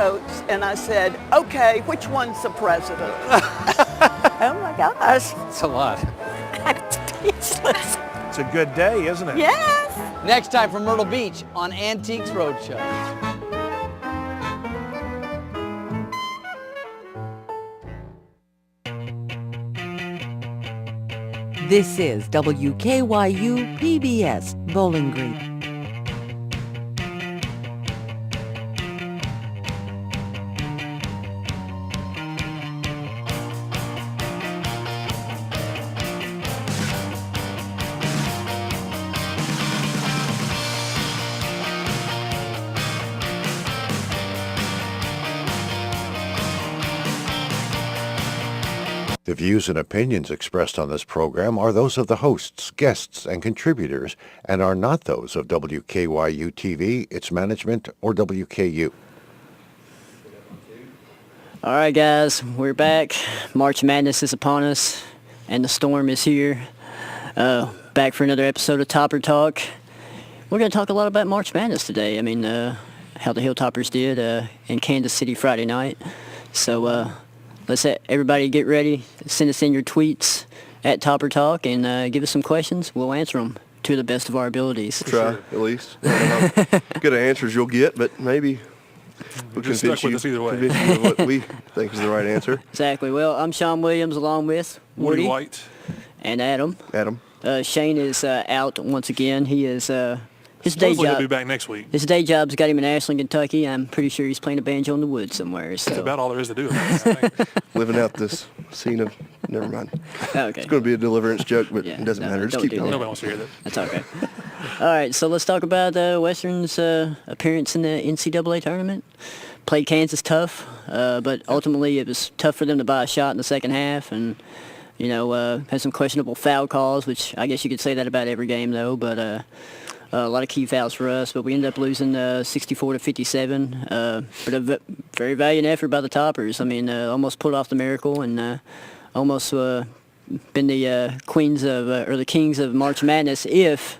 votes, and I said, okay, which one's the president? Oh my gosh. It's a lot. I'm speechless. It's a good day, isn't it? Yes. Next time from Myrtle Beach on Antiques Roadshow. This is WKYU PBS Bowling Green. The views and opinions expressed on this program are those of the hosts, guests, and contributors, and are not those of WKYU-TV, its management, or WKU. All right, guys, we're back. March Madness is upon us, and the storm is here. Back for another episode of TopperTalk. We're going to talk a lot about March Madness today. I mean, how the Hilltoppers did in Kansas City Friday night. So, let's everybody get ready. Send us in your tweets at TopperTalk and give us some questions. We'll answer them to the best of our abilities. Try, at least. I don't know how good answers you'll get, but maybe we'll just stuck with us either way. Convince you of what we think is the right answer. Exactly. Well, I'm Sean Williams along with Woody White and Adam. Adam. Shane is out once again. He is his day Supposedly job. he'll be back next week. His day job's got him in Ashland, Kentucky. I'm pretty sure he's playing a banjo in the woods somewhere. So. That's about all there is to do about it, I think. Living out this scene of, never mind. Okay. It's going to be a deliverance joke, but it doesn't matter. Just keep going. Nobody wants to hear that. That's okay. All right, so let's talk about Western's appearance in the NCAA tournament. Played Kansas tough, but ultimately it was tough for them to buy a shot in the second half, and had some questionable foul calls, which I guess you could say that about every game though. But a lot of key fouls for us, but we ended up losing 64-57. But a very valiant effort by the Toppers. I mean, almost pulled off the miracle and almost been the queens of or the kings of March Madness if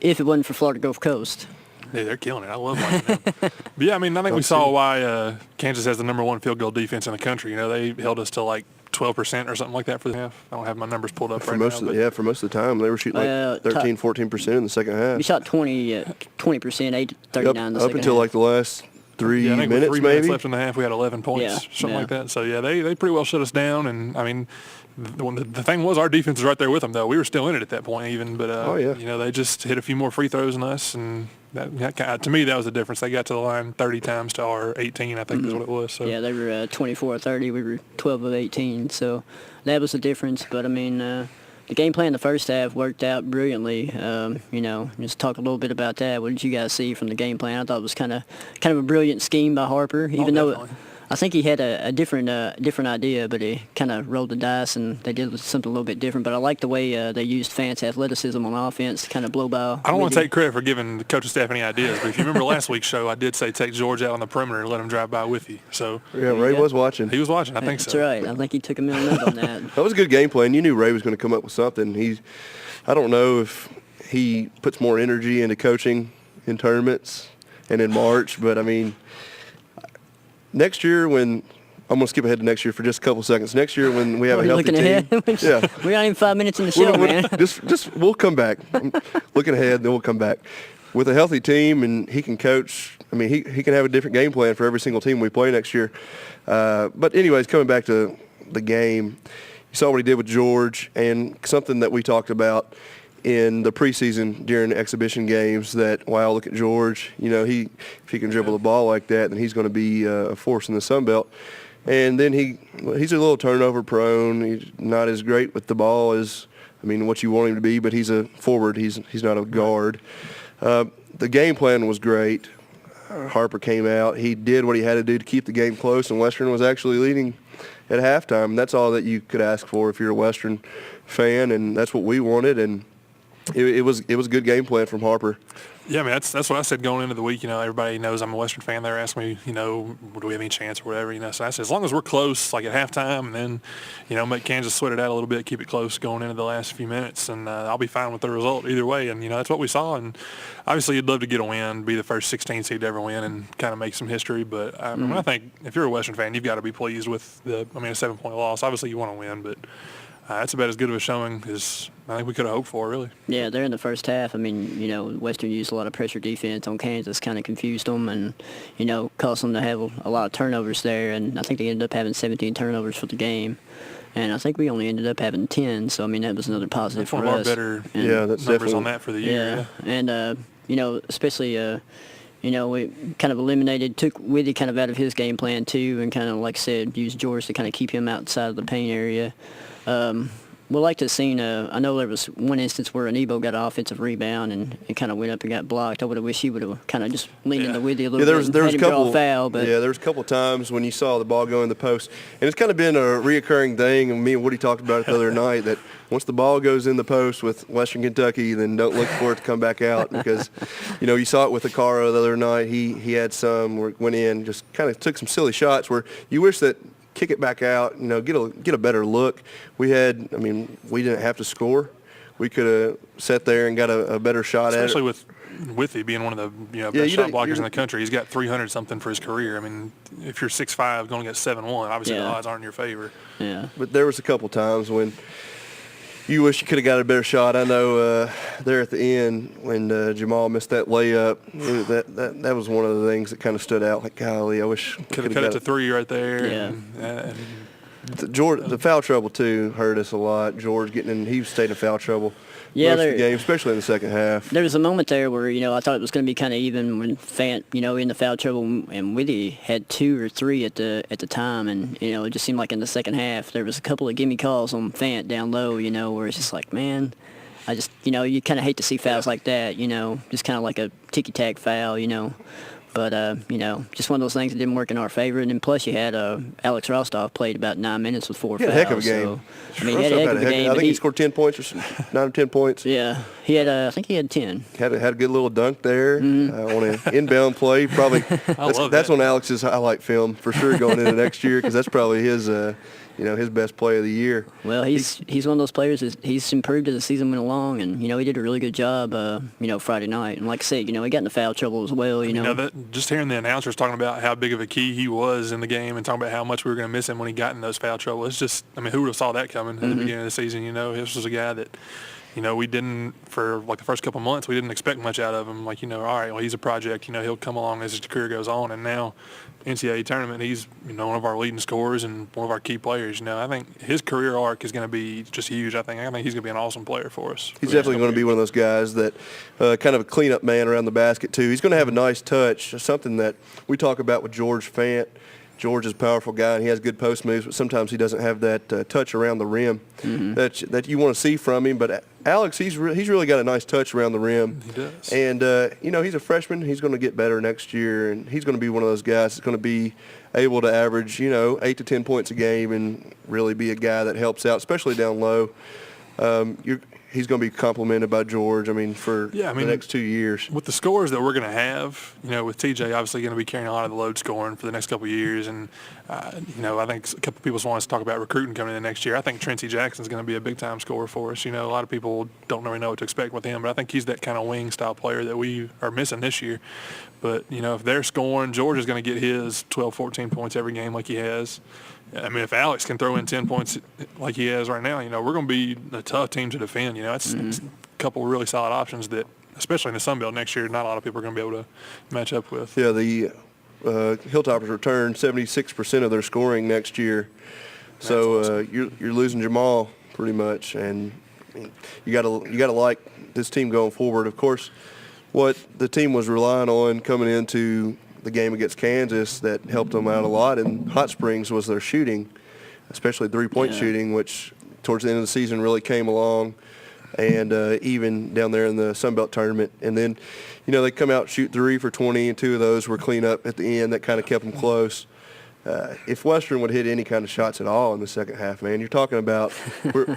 it wasn't for Florida Gulf Coast. Yeah, they're killing it. I love watching them. But yeah, I mean, I think we saw why Kansas has the number one field goal defense in the country. You know, they held us to like 12% or something like that for the half. I don't have my numbers pulled up for most now. For most of the time, they were shooting like 13, 14% in the second half. We shot 20%, 8-39 in the second half. Up until like the last 3 I think minutes, with 3 maybe. minutes left in the half, we had 11 points, something like that. So, yeah, they pretty well shut us down. And, I mean, the thing was our defense was right there with them, though. We were still in it at that point even. But, they just hit a few more free throws than us. And that, to me, that was the difference. They got to the line 30 times to our 18, I think is what it was. So. Yeah, they were 24 of 30. We were 12 of 18. So that was the difference. But, I mean, the game plan in the first half worked out brilliantly. Just talk a little bit about that. What did you guys see from the game plan? I thought it was kind of a brilliant scheme by Harper, even though I think he had a different idea, but he kind of rolled the dice and they did something a little bit different. But I like the way they used Fant's athleticism on offense to kind of blow by. I don't want to take credit for giving the coaching staff any ideas, but if you remember last week's show, I did say take George out on the perimeter and let him drive by with you. So yeah, Ray was watching. He was watching, I think so. That's right. I think he took a minute on that. That was a good game plan. You knew Ray was going to come up with something. I don't know if he puts more energy into coaching in tournaments and in March, but I mean, next year when I'm going to skip ahead to next year for just a couple seconds. Next year when we have a healthy team. Ahead? Yeah. We're not even 5 minutes in the show, man. We'll come back. I'm looking ahead, then we'll come back. With a healthy team and he can coach, I mean, he can have a different game plan for every single team we play next year. But anyways, coming back to the game, you saw what he did with George and something that we talked about in the preseason during the exhibition games that, wow, look at George. If he can dribble the ball like that, then he's going to be a force in the Sun Belt. And then he's a little turnover prone. He's not as great with the ball as, what you want him to be, but he's a forward. He's not a guard. The game plan was great. Harper came out. He did what he had to do to keep the game close, and Western was actually leading at halftime. That's all that you could ask for if you're a Western fan, and that's what we wanted. And it was a good game plan from Harper. Yeah, I mean, that's what I said going into the week. Everybody knows I'm a Western fan. They're asking me, do we have any chance or whatever, So I said, as long as we're close, like at halftime, and then, make Kansas sweat it out a little bit, keep it close going into the last few minutes, and I'll be fine with the result either way. And, that's what we saw. And obviously you'd love to get a win, be the first 16 seed to ever win and kind of make some history. But I think if you're a Western fan, you've got to be pleased with a 7-point loss. Obviously you want to win, but that's about as good of a showing as I think we could have hoped for, really. Yeah, there in the first half. Western used a lot of pressure defense on Kansas, kind of confused them and, caused them to have a lot of turnovers there. And I think they ended up having 17 turnovers for the game. And I think we only ended up having 10. So, that was another positive for us. That's one of our better that's numbers on that for the year. Yeah. And, especially, we kind of took Withy kind of out of his game plan too, and kind of, like I said, used George to kind of keep him outside of the paint area. We'd like to have seen, I know there was one instance where Anebo got an offensive rebound and it kind of went up and got blocked. I would have wished he would have kind of just leaned into Withy a little bit there was and a had him couple, draw a foul. But there was a couple of times when you saw the ball go in the post. And it's kind of been a reoccurring thing, and me and Woody talked about it the other night, that once the ball goes in the post with Western Kentucky, then don't look for it to come back out because, you saw it with Akara the other night. He had some where it went in, just kind of took some silly shots where you wish that kick it back out, get a better look. We didn't have to score. We could have sat there and got a better shot at it. Especially with Withy being one of the best shot blockers in the country. He's got 300-something for his career. If you're 6'5", going to get 7'1", obviously the odds aren't in your favor. Yeah. But there was a couple times when you wish you could have got a better shot. I know there at the end when Jamal missed that layup, that was one of the things that kind of stood out. Like, golly, I wish could have cut it to 3 right there. Yeah. The foul trouble too hurt us a lot. George he stayed in foul trouble. Yeah, most of the game, especially in the second half. There was a moment there where, I thought it was going to be kind of even when Fant, in the foul trouble, and Withy had 2 or 3 at the time, and, it just seemed like in the second half there was a couple of gimme calls on Fant down low, where it's just like, man, I just, you kind of hate to see fouls like that, just kind of like a ticky-tack foul, But, just one of those things that didn't work in our favor. And then plus you had Alex Rostov played about 9 minutes with 4 fouls. He had a heck of a game. So, he had a heck of a game. I think he scored 10 points or 9 or 10 points. Yeah. He had, I think he had 10. Had a good little dunk there on an inbound play. Probably that's on Alex's highlight film for sure going into next year because that's probably his his best play of the year. Well, he's one of those players. He's improved as the season went along, and he did a really good job. Friday night, and like I said, he got into foul trouble as well. Just hearing the announcers talking about how big of a key he was in the game, and talking about how much we were going to miss him when he got in those foul trouble. It's just, who would have saw that coming at the beginning of the season? This was a guy that, we didn't, for like the first couple of months, we didn't expect much out of him. Like, all right, well, he's a project. He'll come along as his career goes on, and now NCAA tournament, he's one of our leading scorers and one of our key players. I think his career arc is going to be just huge. I think he's going to be an awesome player for us. He's definitely going to be one of those guys that kind of a cleanup man around the basket too. He's going to have a nice touch, something that we talk about with George Fant. George is a powerful guy, and he has good post moves, but sometimes he doesn't have that touch around the rim that you want to see from him. But Alex, he's really got a nice touch around the rim. He does. And, he's a freshman. He's going to get better next year, and he's going to be one of those guys that's going to be able to average, 8 to 10 points a game and really be a guy that helps out, especially down low. He's going to be complimented by George, for the next 2 years. With the scores that we're going to have, with TJ obviously going to be carrying a lot of the load scoring for the next couple of years. And, I think a couple of people want us to talk about recruiting coming in the next year. I think Trancey Jackson's going to be a big-time scorer for us. A lot of people don't really know what to expect with him, but I think he's that kind of wing-style player that we are missing this year. But, if they're scoring, George is going to get his 12, 14 points every game like he has. If Alex can throw in 10 points like he has right now, we're going to be a tough team to defend. It's a couple of really solid options that, especially in the Sun Belt next year, not a lot of people are going to be able to match up with. Yeah, the Hilltoppers return 76% of their scoring next year. So awesome. You're losing Jamal pretty much, and you got to like this team going forward. Of course, what the team was relying on coming into the game against Kansas that helped them out a lot in Hot Springs was their shooting, especially three-point shooting, which towards the end of the season really came along, and even down there in the Sun Belt tournament. And then, they come out, shoot 3 for 20, and 2 of those were clean up at the end. That kind of kept them close. if Western would hit any kind of shots at all in the second half, man, you're talking about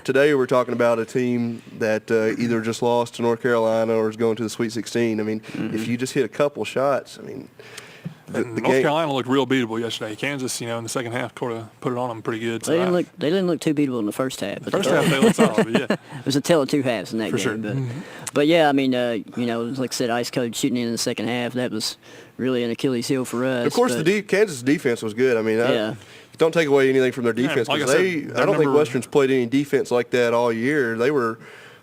today we're talking about a team that either just lost to North Carolina or is going to the Sweet 16. I mean, if you just hit a couple shots, I mean, the North game, Carolina looked real beatable yesterday. Kansas, in the second half, put it on them pretty good. So they didn't look too beatable in the first half. But first half they looked solid, but yeah. It was a tale of two halves in that game. Sure. But yeah, I mean, like I said, ice cold shooting in the second half. That was really an Achilles heel for us. of course, Kansas defense was good. I mean, don't take away anything from their defense. Like I don't think Western's played any defense like that all year. They were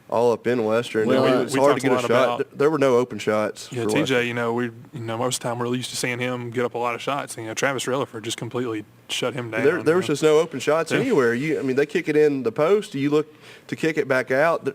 all up in Western. Well, it was hard to get a shot. There were no open shots. Yeah, for TJ, Western. most of the time we're used to seeing him get up a lot of shots. And, Travis Relaford just completely shut him down. There was just no open shots anywhere. They kick it in the post. You look to kick it back out.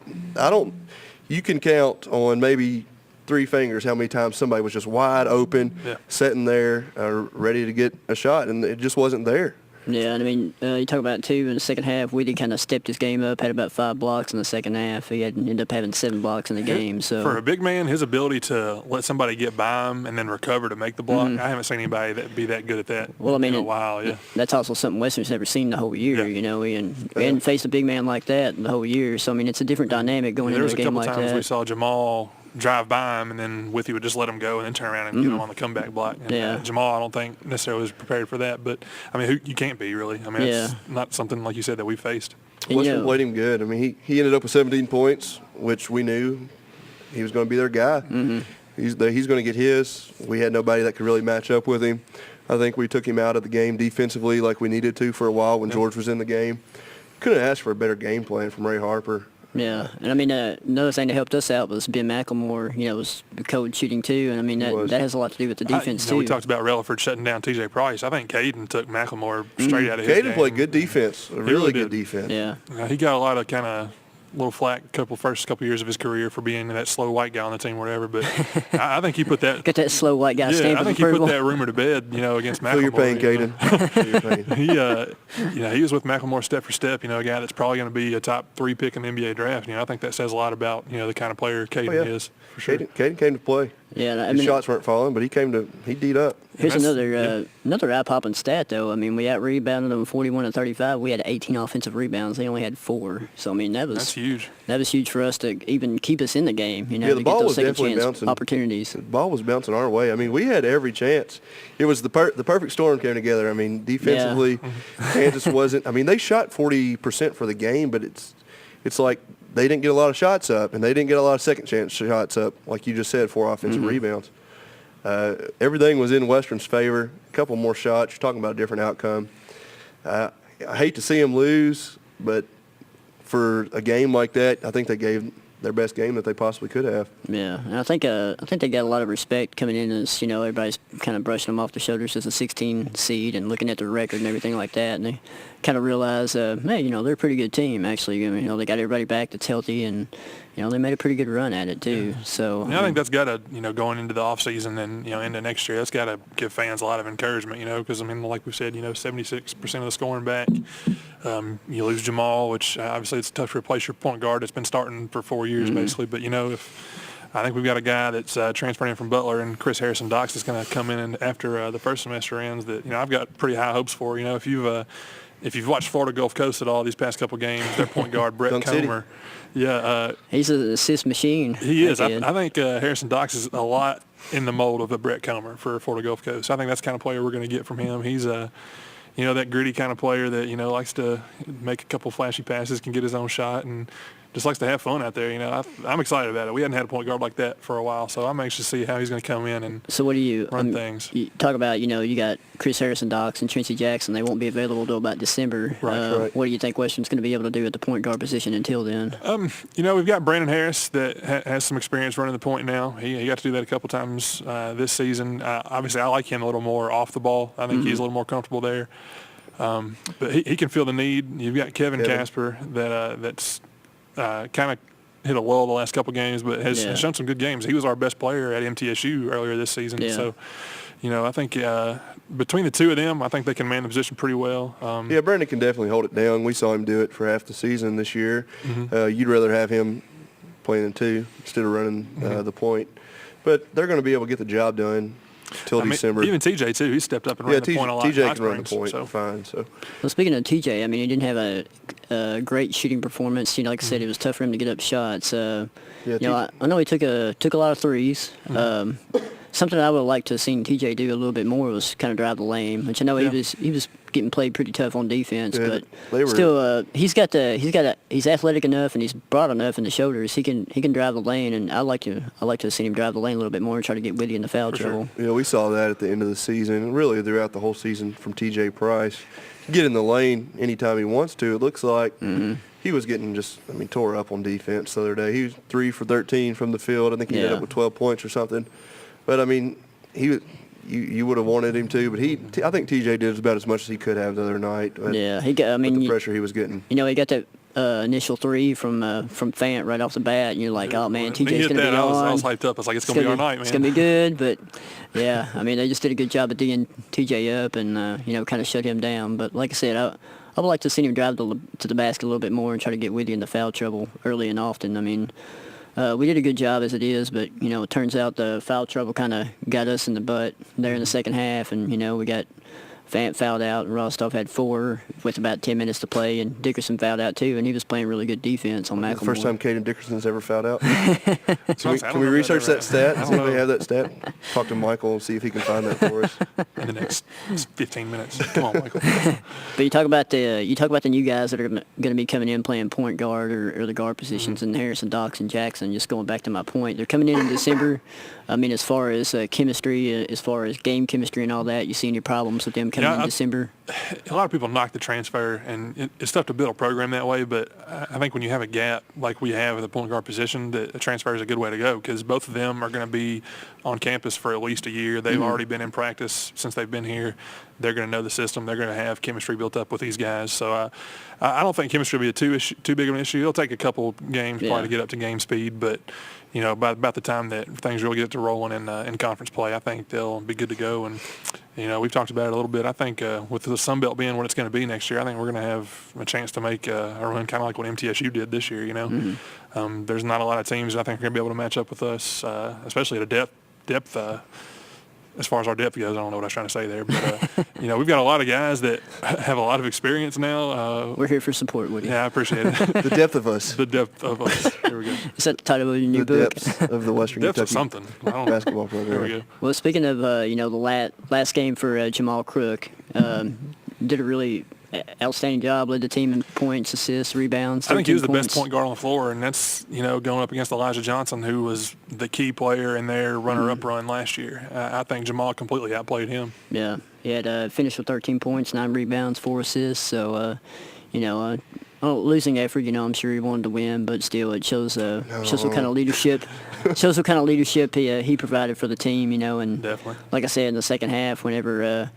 You can count on maybe 3 fingers how many times somebody was just wide open, sitting there, ready to get a shot, and it just wasn't there. Yeah, and I mean, you talk about too in the second half. Weedy kind of stepped his game up, had about 5 blocks in the second half. He ended up having 7 blocks in the game. So for a big man, his ability to let somebody get by him and then recover to make the block, I haven't seen anybody that be that good at that. Well, I mean, in a while. Yeah, that's also something Western's never seen the whole year. We hadn't faced a big man like that the whole year. So I mean, it's a different dynamic going into a game like that. There was a couple times we saw Jamal drive by him, and then Withy would just let him go and then turn around and get him on the comeback block. And, Jamal, I don't think necessarily was prepared for that, but I mean, you can't be really. I mean, it's not something like you said that we faced. Western played him good. I mean, he ended up with 17 points, which we knew he was going to be their guy. He's going to get his. We had nobody that could really match up with him. I think we took him out of the game defensively like we needed to for a while when George was in the game. Couldn't ask for a better game plan from Ray Harper. Yeah, and I mean, another thing that helped us out was Ben McLemore, was cold shooting too, and I mean, that has a lot to do with the defense too. We talked about Relaford shutting down T.J. Price. I think Caden took McLemore straight out of his game. Caden played good defense, really good defense. Yeah. He got a lot of kind of little flack first couple years of his career for being that slow white guy on the team or whatever, but I think he put that... Got that slow white guy stamp. I think he put that rumor to bed, against McLemore. Feel your pain, Caden. Feel your pain. He was with McLemore step for step, a guy that's probably going to be a top 3 pick in the NBA draft. I think that says a lot about, the kind of player Caden is, for sure. Caden came to play. Yeah, His shots weren't falling, but he D'd up. Here's another eye-popping stat, though. I mean, we out-rebounded them 41-35. We had 18 offensive rebounds. They only had 4. So, I mean, that's huge. That was huge for us to even keep us in the game, the to ball get those was second definitely chance bouncing. opportunities. The ball was bouncing our way. I mean, we had every chance. It was the perfect storm came together. I mean, defensively, Kansas wasn't. I mean, they shot 40% for the game, but it's like they didn't get a lot of shots up, and they didn't get a lot of second chance shots up, like you just said, 4 offensive rebounds. Everything was in Western's favor. A couple more shots. You're talking about a different outcome. I hate to see them lose, but for a game like that, I think they gave their best game that they possibly could have. Yeah, and I think they got a lot of respect coming in as, everybody's kind of brushing them off the shoulders as a 16 seed and looking at their record and everything like that, and they kind of realize, hey, they're a pretty good team, actually. I mean, they got everybody back that's healthy, and, they made a pretty good run at it, too. Yeah. So I think that's got to, going into the offseason and, into next year, that's got to give fans a lot of encouragement, because, I mean, like we said, 76% of the scoring back. You lose Jamal, which obviously it's tough to replace your point guard that's been starting for 4 years, basically. But, I think we've got a guy that's transferring in from Butler, and Chris Harrison Docks is going to come in and after the first semester ends that, I've got pretty high hopes for. If you've watched Florida Gulf Coast at all these past couple games, their point guard, Brett Comer. Yeah. He's an assist machine. He is. I think Harrison Docks is a lot in the mold of a Brett Comer for Florida Gulf Coast. I think that's the kind of player we're going to get from him. He's that gritty kind of player that, likes to make a couple flashy passes, can get his own shot, and just likes to have fun out there. I'm excited about it. We hadn't had a point guard like that for a while, so I'm anxious to see how he's going to come in and run things. You talk about, you got Chris Harrison Docks and Tracy Jackson. They won't be available until about December. Right. What do you think Western's going to be able to do at the point guard position until then? We've got Brandon Harris that has some experience running the point now. He got to do that a couple times this season. Obviously, I like him a little more off the ball. I think he's a little more comfortable there. But he can feel the need. You've got Kevin Casper that's kind of hit a lull the last couple games, but has shown some good games. He was our best player at MTSU earlier this season. Yeah. So, I think between the two of them, I think they can man the position pretty well. Brandon can definitely hold it down. We saw him do it for half the season this year. You'd rather have him playing in 2 instead of running the point. But they're going to be able to get the job done. till December. Even TJ too. He stepped up and ran the point a lot. TJ can run the point fine. So. Well, speaking of TJ, I mean, he didn't have a great shooting performance. You know, like I said, it was tough for him to get up shots. I know he took a lot of threes. Something I would like to have seen TJ do a little bit more was kind of drive the lane, which I know he was getting played pretty tough on defense, but still he's athletic enough and he's broad enough in the shoulders. He can drive the lane, and I like to have seen him drive the lane a little bit more and try to get witty in the foul trouble. Sure. Yeah, we saw that at the end of the season, and really throughout the whole season from TJ Price. Get in the lane anytime he wants to. It looks like he was getting tore up on defense the other day. He was 3 for 13 from the field. I think he ended up with 12 points or something. But, I mean, you would have wanted him to, but I think TJ did about as much as he could have the other night. Yeah, he got. I mean, the pressure he was getting. You know, he got that initial three from Fant right off the bat, and you're like, oh man, TJ's gonna be on. I was hyped up. I was like, it's gonna be our night, man. It's gonna be good, but yeah, I mean, they just did a good job of D'ing TJ up and kind of shut him down. But like I said, I would like to see him drive to the basket a little bit more and try to get witty in the foul trouble early and often. I mean. We did a good job as it is, but, it turns out the foul trouble kind of got us in the butt there in the second half, and, we got Fant fouled out, and Rostov had 4 with about 10 minutes to play, and Dickerson fouled out too, and he was playing really good defense on McLemore. The first time Caden Dickerson's ever fouled out. Can we research that stat? Does anybody have that stat? Talk to Michael and see if he can find that for us. In the next 15 minutes. Come on, Michael. But you talk about the new guys that are going to be coming in playing point guard or the guard positions, and Harrison, Dox, and Jackson. Just going back to my point, they're coming in December. I mean, as far as chemistry, as far as game chemistry and all that, you see any problems with them coming in December? A lot of people knock the transfer, and it's tough to build a program that way, but I think when you have a gap like we have at the point guard position, the transfer is a good way to go because both of them are going to be on campus for at least a year. They've already been in practice since they've been here. They're going to know the system. They're going to have chemistry built up with these guys. So I don't think chemistry will be too big of an issue. It'll take a couple games probably to get up to game speed, but by about the time that things really get to rolling in conference play, I think they'll be good to go. And we've talked about it a little bit. I think with the Sun Belt being what it's going to be next year, I think we're going to have a chance to make a run kind of like what MTSU did this year. There's not a lot of teams I think are going to be able to match up with us, especially at a depth. As far as our depth goes, I don't know what I was trying to say there, but we've got a lot of guys that have a lot of experience now. We're here for support, Woody. Yeah, I appreciate it. The depth of us. The depth of us. Here we go. Is that the title of your new book? The depth of the Western Depth Kentucky of something. basketball program. There we go. Well, speaking of the last game for Jamal Crook, did a really outstanding job, led the team in points, assists, rebounds. I think he was the best point guard on the floor, and that's, going up against Elijah Johnson, who was the key player in their runner-up run last year. I think Jamal completely outplayed him. Yeah. He had finished with 13 points, 9 rebounds, 4 assists. So, losing effort, I'm sure he wanted to win, but still it shows what kind of leadership he provided for the team, and definitely. Like I said, in the second half, whenever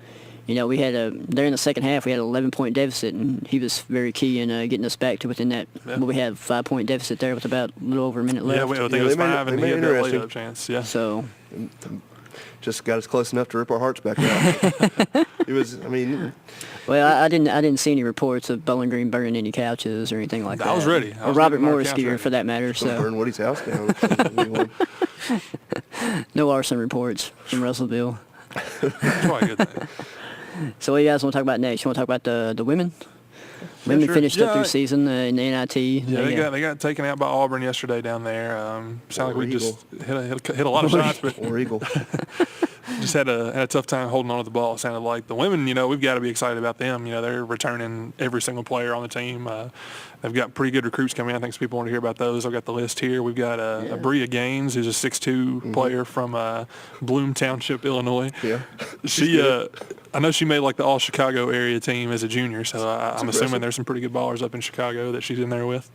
we had there in the second half, we had an 11-point deficit, and he was very key in getting us back to within that. Yeah. Well, we had a 5-point deficit there with about a little over a minute left. Yeah, I think it was 5, and he had that layup chance. Yeah. So, just got us close enough to rip our hearts back out. It was, Well, I didn't see any reports of Bowling Green burning any couches or anything like that. I was ready. Or Robert Morris gear, for that matter. So burn Woody's house down. No arson reports from Russellville. That's probably a good thing. So what do you guys want to talk about next? You want to talk about the women? Women finished up their season in the NIT. Yeah, they got taken out by Auburn yesterday down there. Sounded like we just hit a lot of shots, but or Eagle. Just had a tough time holding on to the ball. It sounded like the women. We've got to be excited about them. They're returning every single player on the team. They've got pretty good recruits coming in. I think some people want to hear about those. I've got the list here. We've got Bria Gaines, who's a 6'2" player from Bloom Township, Illinois. Yeah. I know she made like the all-Chicago area team as a junior, so I'm assuming there's some pretty good ballers up in Chicago that she's in there with.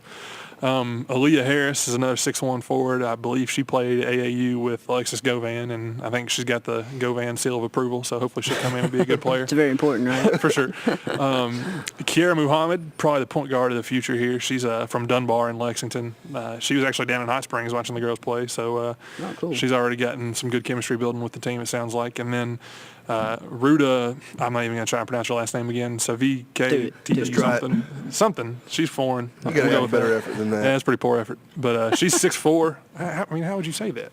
Aaliyah Harris is another 6'1" forward. I believe she played AAU with Alexis Govan, and I think she's got the Govan seal of approval, so hopefully she'll come in and be a good player. It's very important, right? For sure. Kiara Muhammad, probably the point guard of the future here. She's from Dunbar in Lexington. She was actually down in Hot Springs watching the girls play, so cool. She's already gotten some good chemistry building with the team, it sounds like. And then Ruda, I'm not even going to try and pronounce her last name again, something. She's foreign. You got to have a better effort than that. Yeah, it's pretty poor effort. But she's 6'4". How would you say that?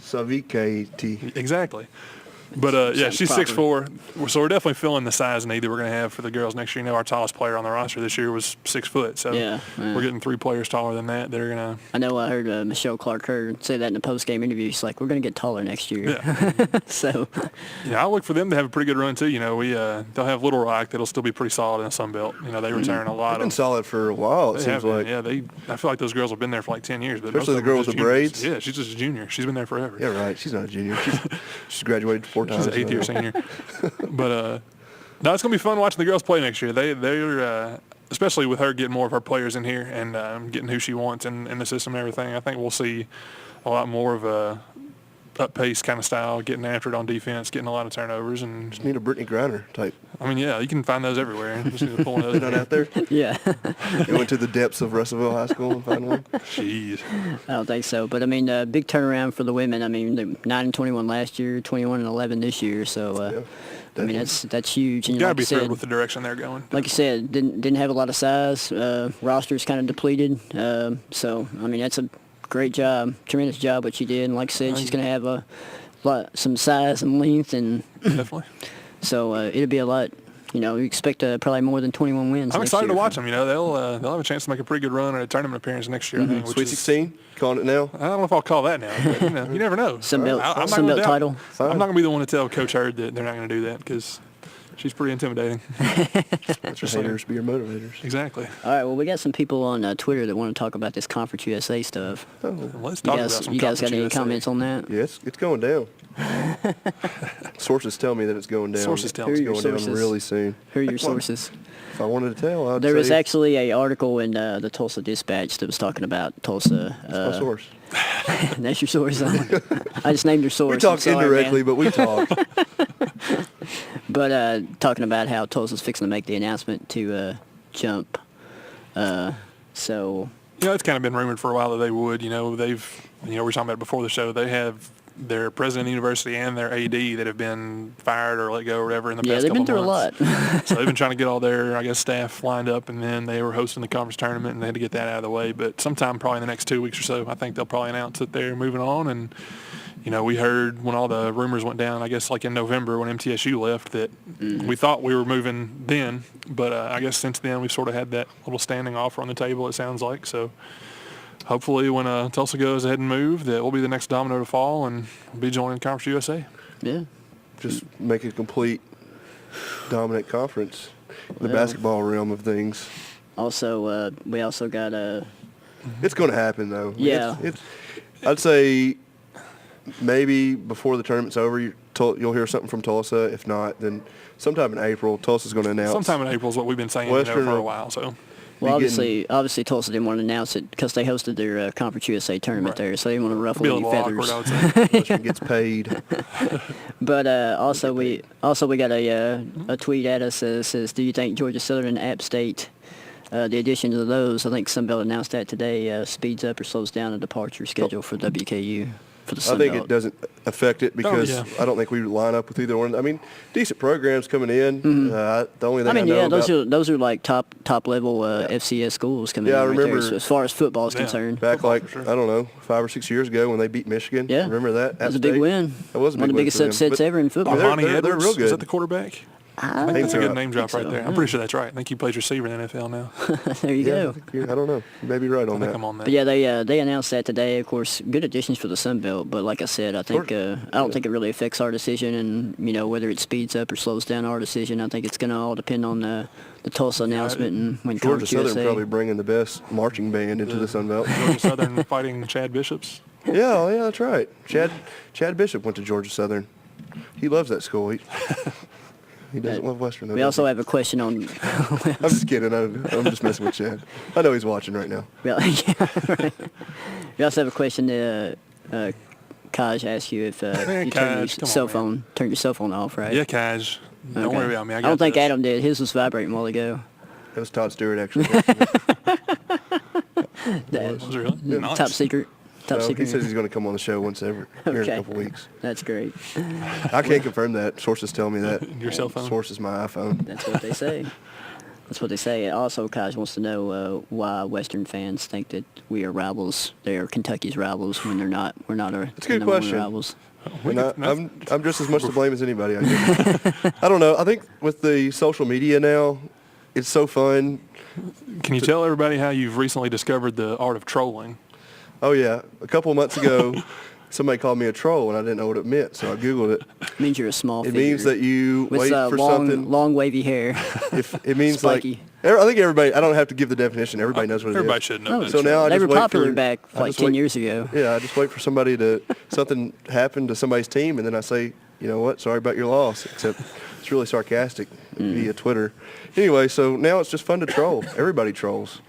Savikati. Exactly. But, yeah, she's proper. 6'4", so we're definitely filling the size need that we're going to have for the girls next year. You know, our tallest player on the roster this year was 6 foot, so Yeah. we're getting 3 players taller than that. They're going to I know I heard Michelle Clark-Kerr say that in a post-game interview. She's like, we're going to get taller next year. Yeah. So, Yeah, I look for them to have a pretty good run too. You know, they'll have Little Rock that'll still be pretty solid in the Sun Belt. You know, they return a lot They've been of. solid for a while, it They seems have been, like. yeah. I feel like those girls have been there for like 10 years. But most Especially of the them are girl with just the juniors. braids. Yeah, she's just a junior. She's been there forever. Yeah, right. She's not a junior. She's graduated 4 times. She's an 8th year senior. But no, it's gonna be fun watching the girls play next year. They're especially with her getting more of her players in here and getting who she wants in the system and everything. I think we'll see a lot more of a up-pace kind of style, getting after it on defense, getting a lot of turnovers. And Just need a Brittany Griner type. I mean, yeah, you can find those everywhere. Just need to pull one of those Not out there. yeah. Go into the depths of Russellville High School and find one. Jeez. I don't think so. But, I mean, big turnaround for the women. I mean, they 9-21 last year, 21-11 this year. So, I mean, that's huge. And You gotta like be you said, thrilled with the direction they're going. like you said, didn't have a lot of size. Roster's kind of depleted. So, I mean, that's a great job, tremendous job what she did. And like I said, she's going to have some size and length. And Definitely. so it'll be a lot. You know, we expect probably more than 21 wins. I'm next excited year to watch them. You know, they'll have a chance to make a pretty good run at a tournament appearance next year. I think. Which Sweet is- 16, calling it now. I don't know if I'll call that now, but you never know. Sun Belt, I'm not Sun gonna Belt doubt- title. I'm not going to be the one to tell Coach Hurd that they're not going to do that because she's pretty intimidating. Let your haters be your motivators. Exactly. All right, well, we got some people on Twitter that want to talk about this Conference USA stuff. Let's You talk guys, about some you guys got Conference any USA. comments on that? Yes, it's going down. Sources tell me that it's going down. Sources tell it's me. Who are going your down sources? really soon. Who are your sources? If I wanted to tell, I'd There say was actually a article in the Tulsa Dispatch that was talking about Tulsa. it's my source. That's your source. I just named your source. We I'm talk sorry, indirectly, man. but we talk. But talking about how Tulsa's fixing to make the announcement to jump. So You know, it's kind of been rumored for a while that they would. You know, we were talking about it before the show. They have their president of the university and their AD that have been fired or let go or whatever in the yeah, past they've couple been through months. a lot. So they've been trying to get all their, I guess, staff lined up, and then they were hosting the conference tournament, and they had to get that out of the way. But sometime probably in the next 2 weeks or so, I think they'll probably announce that they're moving on. And, you know, we heard when all the rumors went down, I guess like in November when MTSU left, that we thought we were moving then. But I guess since then we've sort of had that little standing offer on the table, it sounds like. So hopefully when Tulsa goes ahead and move, that we'll be the next domino to fall and be joining Conference USA. Yeah. Just make a complete dominant conference in the basketball realm of things. Also, we also got It's going to happen, though. Yeah. I'd say maybe before the tournament's over, you'll hear something from Tulsa. If not, then sometime in April, Tulsa's going to announce. Sometime in April is what we've been saying Western for a will- while. So well, be obviously Tulsa didn't want to announce it because they hosted their Conference USA tournament Right. there, so they didn't want to ruffle be a any little feathers. awkward, I would say. Western gets paid. But also we got a tweet at us that says, "Do you think Georgia Southern and App State, the addition of those, I think Sunbelt announced that today, speeds up or slows down the departure schedule for WKU for the I think Sunbelt?" it doesn't affect it because yeah. I don't think we line up with either one. I mean, decent programs coming in. The only thing I mean, know yeah, about those are like top level FCS schools coming Yeah, I in right there, remember- so as far as football is Yeah. concerned. back Football, like for sure. I don't know 5 or 6 years ago when they beat Michigan. Yeah. Remember that? That was App a big State? win. That was a One big of the win biggest for them. upsets But ever in football. they're- Monty they're Edwards, real good. is that the quarterback? I That's a so. good name drop think right so. there. I'm pretty sure that's right. I think he plays receiver in the NFL now. There you Yeah, go. I don't know. You may be right I on think that. I'm on that. But yeah, they announced that today. Of course, good additions for the Sun Belt. But like I said, I think I don't think it really affects our decision, and whether it speeds up or slows down our decision. I think it's going to all depend on the Tulsa announcement and when Georgia Conference Southern USA. probably bringing the best marching band into the Sun Belt. Georgia Southern fighting Chad Bishops. Yeah, that's right. Chad Bishop went to Georgia Southern. He loves that school. He doesn't love Western. Though, We does also he? have a question on. I'm just kidding. I'm just messing with Chad. I know he's watching right now. Yeah, right. We also have a question. Kaj asked you if you turn your Kaj, come on, cell man. phone off, right? Yeah, Kaj. Don't Okay. worry about me. I don't think this. Adam did. His was vibrating a while ago. That was Todd Stewart, actually. Was it really? Nice. Top secret. Top So secret. he says he's going to come on the show once here in a Okay. couple weeks. That's great. I can't confirm that. Sources tell me that. Your cell phone? Source is my iPhone. That's what they say. That's what they say. Also, Kaj wants to know why Western fans think that we are rivals. They are Kentucky's rivals when they're not. We're not our That's a good number one question. rivals. I'm just as much to blame as anybody, I guess. I don't know. I think with the social media now, it's so fun. Can you tell everybody how you've recently discovered the art of trolling? Oh, yeah. A couple of months ago, somebody called me a troll, and I didn't know what it meant, so I Googled it. It means you're a small It figure. means that you with wait for something. long wavy hair. It means Spiky. I think everybody, I don't have to give the definition. Everybody knows what it is. Everybody should know. So now I They just were wait popular for, back I like just 10 wait- years ago. Yeah, I just wait for somebody something happened to somebody's team, and then I say, you know what, sorry about your loss, except it's really sarcastic via Twitter. Anyway, so now it's just fun to troll. Everybody trolls.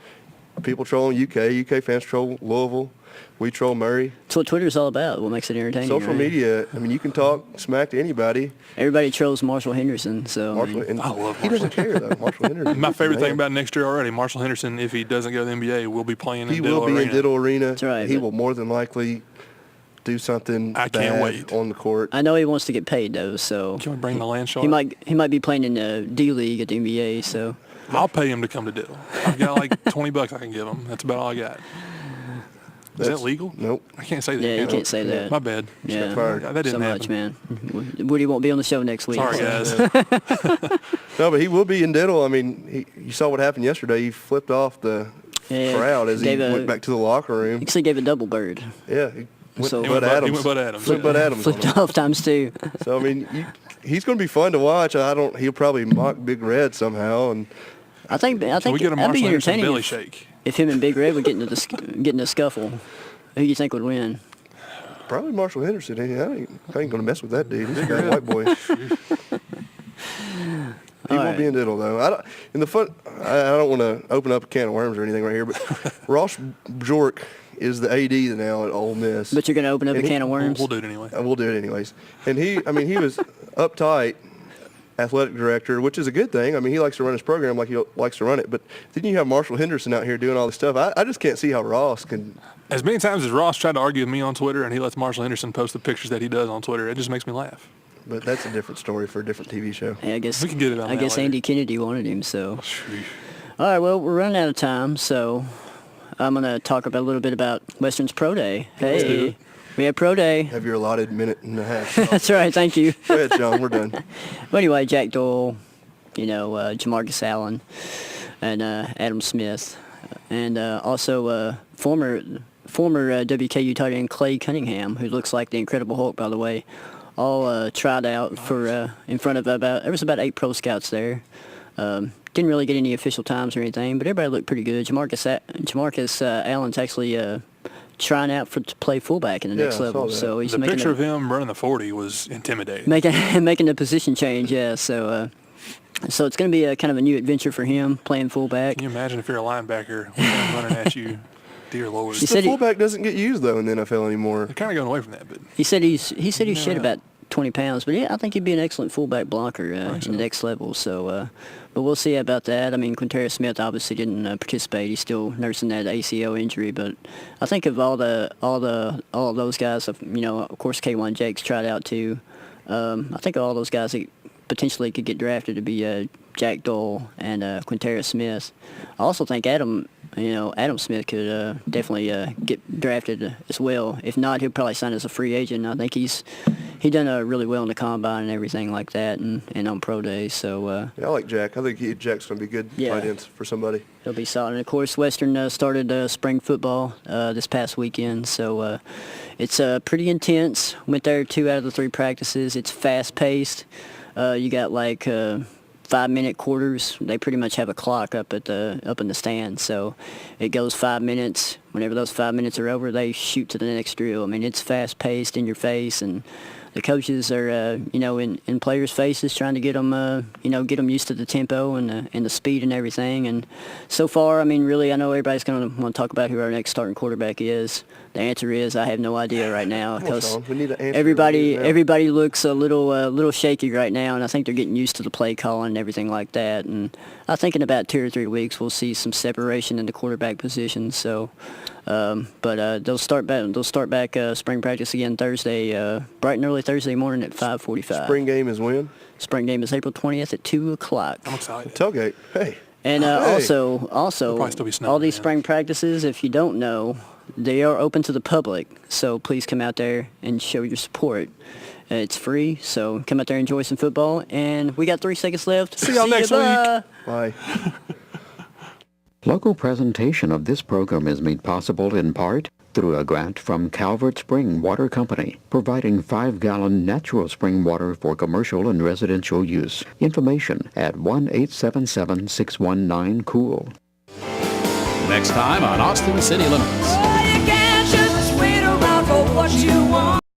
People troll in UK fans troll Louisville. We troll Murray. That's what Twitter's all about. What makes it entertaining. Social right? media, I mean, you can talk smack to anybody. Everybody trolls Marshall Henderson. So Marshall, and I love he doesn't care, though. Marshall Henderson. My favorite thing Man. about next year already, Marshall Henderson, if he doesn't go to the NBA, will be playing He in will Diddle be Arena. in Diddle Arena. That's right, He but- will more than likely do something I can't bad wait. on the court. I know he wants to get paid though. So Can we bring the land shot? he might be playing in the D League at the NBA. So I'll pay him to come to Diddle. I've got like $20 I can give him. That's about all I got. Is that legal? Nope. I can't say that. yeah, you can I? can't say that. My bad. Yeah, fired. That didn't so much, happen. man. Woody won't be on the show next week. Sorry, so. guys. No, but he will be in Diddle. I mean, you saw what happened yesterday. He flipped off the Yeah, crowd as he gave went back to the locker He room. actually gave a double bird. Yeah, he went So- He Bud went Adams. He went Bud Adams. Flipped Bud Adams on him. Flipped off times two. So I mean, he's going to be fun to watch. He'll probably mock Big Red somehow, and I think Can we get a that'd be Marshall Henderson entertaining belly if, shake? if him and Big Red would get in a scuffle. Who do you think would win? probably Marshall Henderson. I ain't going to mess with that dude. He's a big white boy. He won't be in Diddle though. I don't want to open up a can of worms or anything right here, but Ross Bjork is the AD now at Ole Miss. But you're going to open up a can of worms? We'll do it anyway. We'll do it anyways. And he was uptight athletic director, which is a good thing. I mean, he likes to run his program like he likes to run it. But then you have Marshall Henderson out here doing all this stuff. I just can't see how Ross can. As many times as Ross tried to argue with me on Twitter and he lets Marshall Henderson post the pictures that he does on Twitter, it just makes me laugh. But that's a different story for a different TV show. Hey, I guess We can get it on I that guess later. Andy Kennedy wanted him, so. Sheesh. All right, well, we're running out of time, so I'm going to talk about a little bit about Western's Pro Day. Hey, we had Pro Day. Have your allotted minute and a half. That's right, thank you. Go ahead, John. We're done. But anyway, Jack Doyle, Jamarcus Allen, and Adam Smith, and also former WKU tight end Clay Cunningham, who looks like the Incredible Hulk, by the way, all tried out for in front of there was about 8 pro scouts there. Didn't really get any official times or anything, but everybody looked pretty good. Jamarcus Allen's actually trying out to play fullback in the next I saw level, that. so he's The making picture of him running the 40 was intimidating. making a position change. Yeah, so it's going to be a kind of a new adventure for him playing fullback. Can you imagine if you're a linebacker running at you? Dear Lord. He The said fullback doesn't get used though in the NFL anymore. They're kind of going away from that, but He said he shed Yeah. about 20 pounds, but yeah, I think he'd be an excellent fullback blocker in the next level. So, but we'll see about that. I mean, Quintero Smith obviously didn't participate. He's still nursing that ACL injury, but I think of all of those guys, of course, K1 Jake's tried out too. I think of all those guys that potentially could get drafted to be Jack Doyle and Quintero Smith. I also think Adam Smith could definitely get drafted as well. If not, he'll probably sign as a free agent. I think he done really well in the combine and everything like that, and on pro days. So Yeah, I like Jack. I think Jack's going to be good Yeah. tight ends for somebody. he'll be solid. And of course, Western started spring football this past weekend, so it's pretty intense. Went there 2 out of the 3 practices. It's fast paced. You got like 5-minute quarters. They pretty much have a clock up in the stand, so it goes 5 minutes. Whenever those 5 minutes are over, they shoot to the next drill. I mean, it's fast paced, in your face, and the coaches are in players' faces trying to get them used to the tempo and the speed and everything. And so far, I mean, really, I know everybody's going to want to talk about who our next starting quarterback is. The answer is I have no idea right now, Come on, because Sean. We need an answer. everybody looks a little shaky right now, and I think they're getting used to the play calling and everything like that. And I think in about 2 or 3 weeks we'll see some separation in the quarterback position. So, but they'll start back spring practice again Thursday, bright and early Thursday morning at 5:45. Spring game is when? Spring game is April 20th at 2 o'clock. I'm excited. Tailgate. Hey. And also, probably still be snowing, all these yeah. spring practices, if you don't know, they are open to the public. So please come out there and show your support. It's free, so come out there and enjoy some football. And we got 3 seconds left. See y'all next ya, week. Bye. Local presentation of this program is made possible in part through a grant from Calvert Spring Water Company, providing 5-gallon natural spring water for commercial and residential use. Information at 1-877-619-COOL. Next time on Austin City Limits.